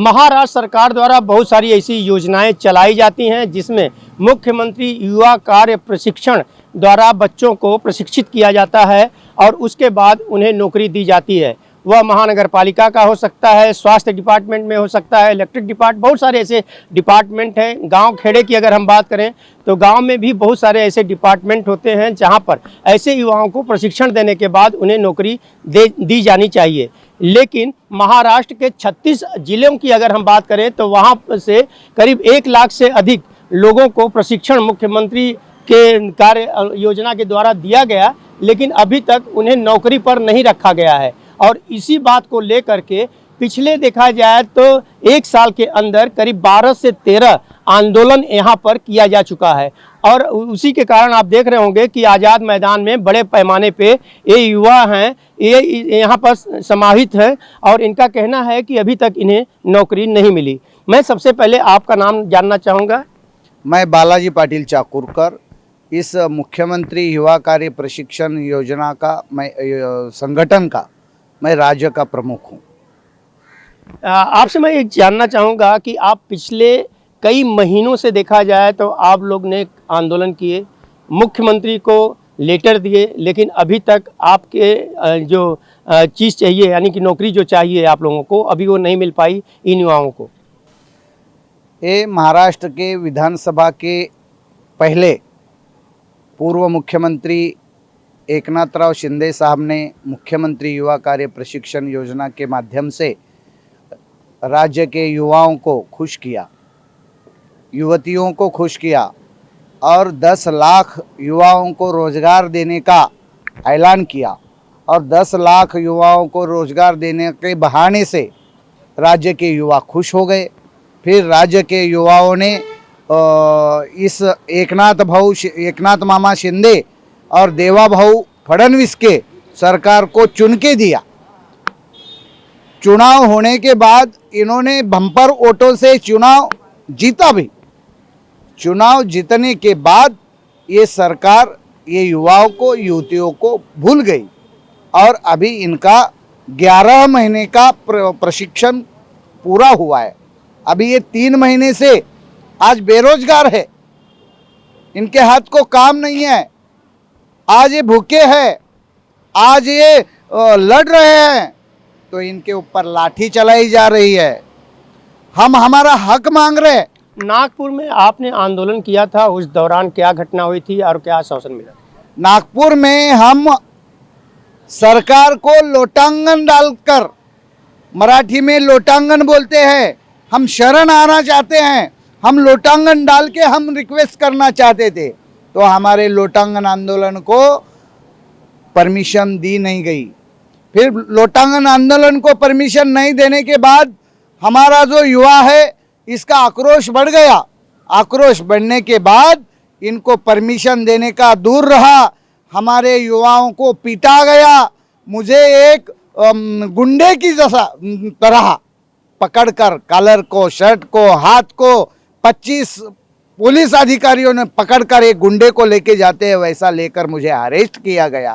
महाराष्ट्र सरकार द्वारा बहुत सारी ऐसी योजनाएं चलाई जाती हैं जिसमें मुख्यमंत्री युवा कार्य प्रशिक्षण द्वारा बच्चों को प्रशिक्षित किया जाता है और उसके बाद उन्हें नौकरी दी जाती है। वह महानगर पालिका का हो सकता है, स्वास्थ्य डिपार्टमेंट में हो सकता है, इलेक्ट्रिक डिपार्टमेंट, बहुत सारे ऐसे डिपार्टमेंट हैं। गांव खेड़े की अगर हम बात करें तो गांव में भी बहुत सारे ऐसे डिपार्टमेंट होते हैं जहां पर ऐसे युवाओं को प्रशिक्षण देने के बाद उन्हें नौकरी दी जानी चाहिए। लेकिन महाराष्ट्र के 36 जिलों की अगर हम बात करें तो वहां से करीब 1 लाख से अधिक लोगों को प्रशिक्षण मुख्यमंत्री के कार्य योजना के द्वारा दिया गया, लेकिन अभी तक उन्हें नौकरी पर नहीं रखा गया है। और इसी बात को लेकर के पिछले देखा जाए तो 1 साल के अंदर करीब 12 से 13 आंदोलन यहाँ पर किया जा चुका है और उसी के कारण आप देख रहे होंगे कि आज़ाद मैदान में बड़े पैमाने पे ये युवा हैं, ये यहाँ पर समाहित हैं और इनका कहना है कि अभी तक इन्हें नौकरी नहीं मिली। मैं सबसे पहले आपका नाम जानना चाहूँगा। मैं बालाजी पाटिल चाकुरकर, इस मुख्यमंत्री युवा कार्य प्रशिक्षण योजना का संगठन का मैं राज्य का प्रमुख हूँ। आपसे मैं एक जानना चाहूँगा कि आप पिछले कई महीनों से देखा जाए तो आप लोग ने आंदोलन किए, मुख्यमंत्री को लेटर दिए, लेकिन अभी तक आपके जो चीज़ चाहिए यानी कि नौकरी जो चाहिए आप लोगों को अभी वो नहीं मिल पाई इन युवाओं को। ये महाराष्ट्र के विधानसभा के पहले पूर्व मुख्यमंत्री एकनाथराव शिंदे साहब ने मुख्यमंत्री युवा कार्य प्रशिक्षण योजना के माध्यम से राज्य के युवाओं को खुश किया, युवतियों को खुश किया और 10 लाख युवाओं को रोज़गार देने का ऐलान किया और 10 लाख युवाओं को रोज़गार देने के बहाने से राज्य के युवा खुश हो गए। फिर राज्य के युवाओं ने इस एकनाथ मामा शिंदे और देवा भाऊ फडणवीस के सरकार को चुन के दिया। चुनाव होने के बाद इन्होंने बम्पर वोटों से चुनाव जीता भी। चुनाव जीतने के बाद ये सरकार ये युवाओं को युवतियों को भूल गई और अभी इनका 11 महीने का प्रशिक्षण पूरा हुआ है। अभी ये 3 महीने से आज बेरोजगार है, इनके हाथ को काम नहीं है, आज ये भूखे हैं, आज ये लड़ रहे हैं तो इनके ऊपर लाठी चलाई जा रही है। हम हमारा हक मांग रहे हैं। नागपुर में आपने आंदोलन किया था, उस दौरान क्या घटना हुई थी और क्या आश्वासन मिला? नागपुर में हम सरकार को लोटांगन डालकर, मराठी में लोटांगन बोलते हैं, हम शरण आना चाहते हैं, हम लोटांगन डाल के हम रिक्वेस्ट करना चाहते थे तो हमारे लोटांगन आंदोलन को परमिशन दी नहीं गई। फिर लोटांगन आंदोलन को परमिशन नहीं देने के बाद हमारा जो युवा है इसका आक्रोश बढ़ गया। आक्रोश बढ़ने के बाद इनको परमिशन देने का दूर रहा, हमारे युवाओं को पीटा गया। मुझे एक गुंडे की जैसा तरह पकड़कर कॉलर को, शर्ट को, हाथ को 25 पुलिस अधिकारियों ने पकड़कर एक गुंडे को लेके जाते हैं वैसा लेकर मुझे अरेस्ट किया गया।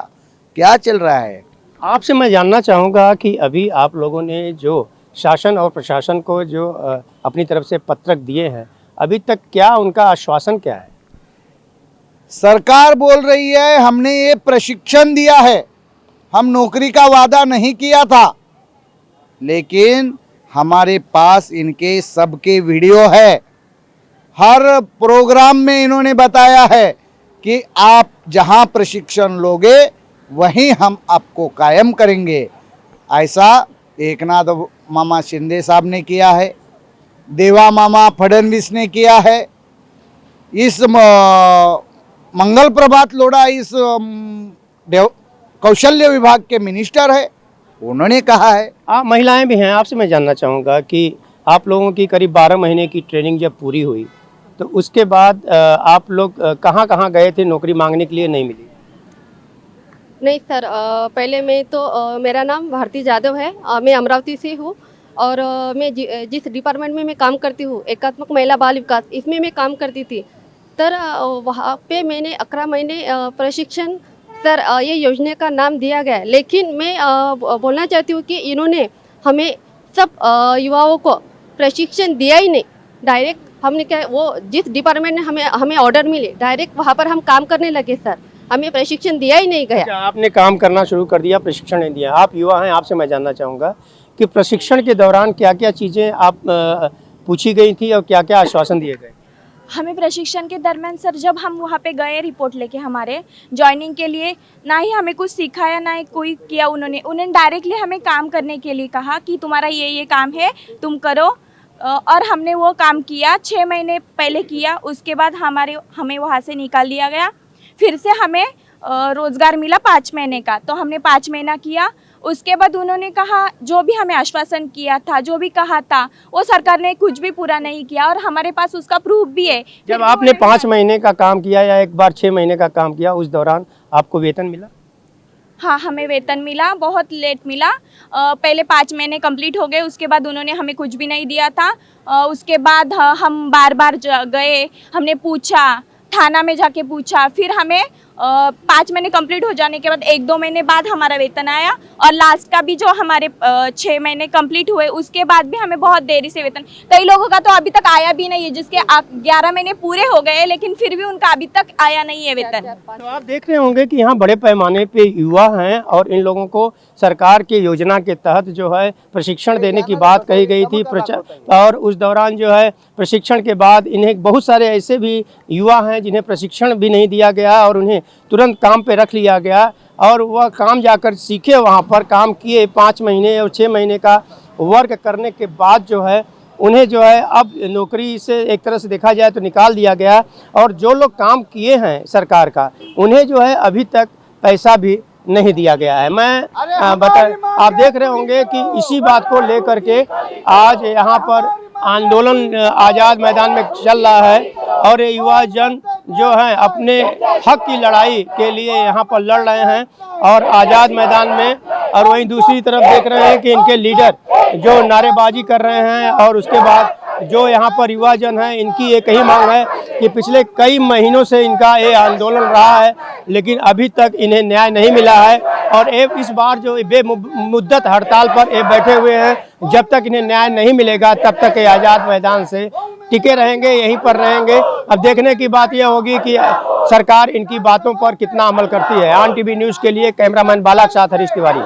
क्या चल रहा है? आपसे मैं जानना चाहूँगा कि अभी आप लोगों ने जो शासन और प्रशासन को जो अपनी तरफ से पत्रक दिए हैं, अभी तक क्या उनका आश्वासन क्या है? सरकार बोल रही है हमने ये प्रशिक्षण दिया है, हम नौकरी का वादा नहीं किया था, लेकिन हमारे पास इनके सबके वीडियो है। हर प्रोग्राम में इन्होंने बताया है कि आप जहां प्रशिक्षण लोगे वहीं हम आपको कायम करेंगे। ऐसा एकनाथ मामा शिंदे साहब ने किया है, देवा मामा फडणवीस ने किया है, इस मंगल प्रभात लोढ़ा इस कौशल्य विभाग के मिनिस्टर है, उन्होंने कहा है। आप महिलाएं भी हैं, आपसे मैं जानना चाहूँगा कि आप लोगों की करीब 12 महीने की ट्रेनिंग जब पूरी हुई तो उसके बाद आप लोग कहाँ कहाँ गए थे नौकरी मांगने के लिए? नहीं मिली? नहीं सर, पहले मैं तो मेरा नाम भारती जादव है, मैं अमरावती से हूँ और मैं जिस डिपार्टमेंट में मैं काम करती हूँ एकात्मक महिला बाल विकास, इसमें मैं काम करती थी। तर वहाँ पे मैंने 11 महीने प्रशिक्षण सर ये योजना का नाम दिया गया, लेकिन मैं बोलना चाहती हूँ कि इन्होंने हमें सब युवाओं को प्रशिक्षण दिया ही नहीं। डायरेक्ट हमने क्या वो जिस डिपार्टमेंट ने हमें ऑर्डर मिले डायरेक्ट वहाँ पर हम काम करने लगे सर, हमें प्रशिक्षण दिया ही नहीं गया। अच्छा, आपने काम करना शुरू कर दिया, प्रशिक्षण नहीं दिया। आप युवा हैं, आपसे मैं जानना चाहूँगा कि प्रशिक्षण के दौरान क्या क्या चीज़ें आप पूछी गई थी और क्या क्या आश्वासन दिए गए? हमें प्रशिक्षण के दरमियान सर जब हम वहाँ पे गए रिपोर्ट लेके हमारे ज्वाइनिंग के लिए, ना ही हमें कुछ सिखाया ना ही कोई किया। उन्होंने डायरेक्टली हमें काम करने के लिए कहा कि तुम्हारा ये काम है तुम करो, और हमने वो काम किया। 6 महीने पहले किया, उसके बाद हमें वहाँ से निकाल दिया गया। फिर से हमें रोज़गार मिला 5 महीने का, तो हमने 5 महीना किया। उसके बाद उन्होंने कहा जो भी हमें आश्वासन किया था, जो भी कहा था, वो सरकार ने कुछ भी पूरा नहीं किया और हमारे पास उसका प्रूफ भी है। जब आपने 5 महीने का काम किया या एक बार 6 महीने का काम किया, उस दौरान आपको वेतन मिला? हाँ, हमें वेतन मिला, बहुत लेट मिला। पहले 5 महीने कंप्लीट हो गए, उसके बाद उन्होंने हमें कुछ भी नहीं दिया था। उसके बाद हम बार बार गए, हमने पूछा, थाना में जाके पूछा, फिर हमें 5 महीने कंप्लीट हो जाने के बाद 1-2 महीने बाद हमारा वेतन आया। और लास्ट का भी जो हमारे 6 महीने कंप्लीट हुए उसके बाद भी हमें बहुत देरी से वेतन, कई लोगों का तो अभी तक आया भी नहीं है, जिसके 11 महीने पूरे हो गए लेकिन फिर भी उनका अभी तक आया नहीं है वेतन। तो आप देख रहे होंगे कि यहाँ बड़े पैमाने पे युवा हैं और इन लोगों को सरकार की योजना के तहत जो है प्रशिक्षण देने की बात कही गई थी। और उस दौरान जो है प्रशिक्षण के बाद इन्हें बहुत सारे ऐसे भी युवा हैं जिन्हें प्रशिक्षण भी नहीं दिया गया और उन्हें तुरंत काम पे रख लिया गया और वह काम जाकर सीखे, वहाँ पर काम किए। 5 महीने और 6 महीने का वर्क करने के बाद जो है उन्हें जो है अब नौकरी से एक तरह से देखा जाए तो निकाल दिया गया। और जो लोग काम किए हैं सरकार का, उन्हें जो है अभी तक पैसा भी नहीं दिया गया है। मैं आप देख रहे होंगे कि इसी बात को लेकर के आज यहाँ पर आंदोलन आज़ाद मैदान में चल रहा है और ये युवा जन जो हैं अपने हक की लड़ाई के लिए यहाँ पर लड़ रहे हैं और आज़ाद मैदान में। और वहीं दूसरी तरफ देख रहे हैं कि इनके लीडर जो नारेबाजी कर रहे हैं और उसके बाद जो यहाँ पर युवा जन हैं, इनकी एक ही मांग है कि पिछले कई महीनों से इनका ये आंदोलन रहा है लेकिन अभी तक इन्हें न्याय नहीं मिला है। और इस बार जो बेमुद्दत हड़ताल पर ये बैठे हुए हैं, जब तक इन्हें न्याय नहीं मिलेगा तब तक ये आज़ाद मैदान से टिके रहेंगे, यहीं पर रहेंगे। अब देखने की बात यह होगी कि सरकार इनकी बातों पर कितना अमल करती है। ऑन टीवी न्यूज़ के लिए कैमरामैन बाला के साथ हरीश तिवारी।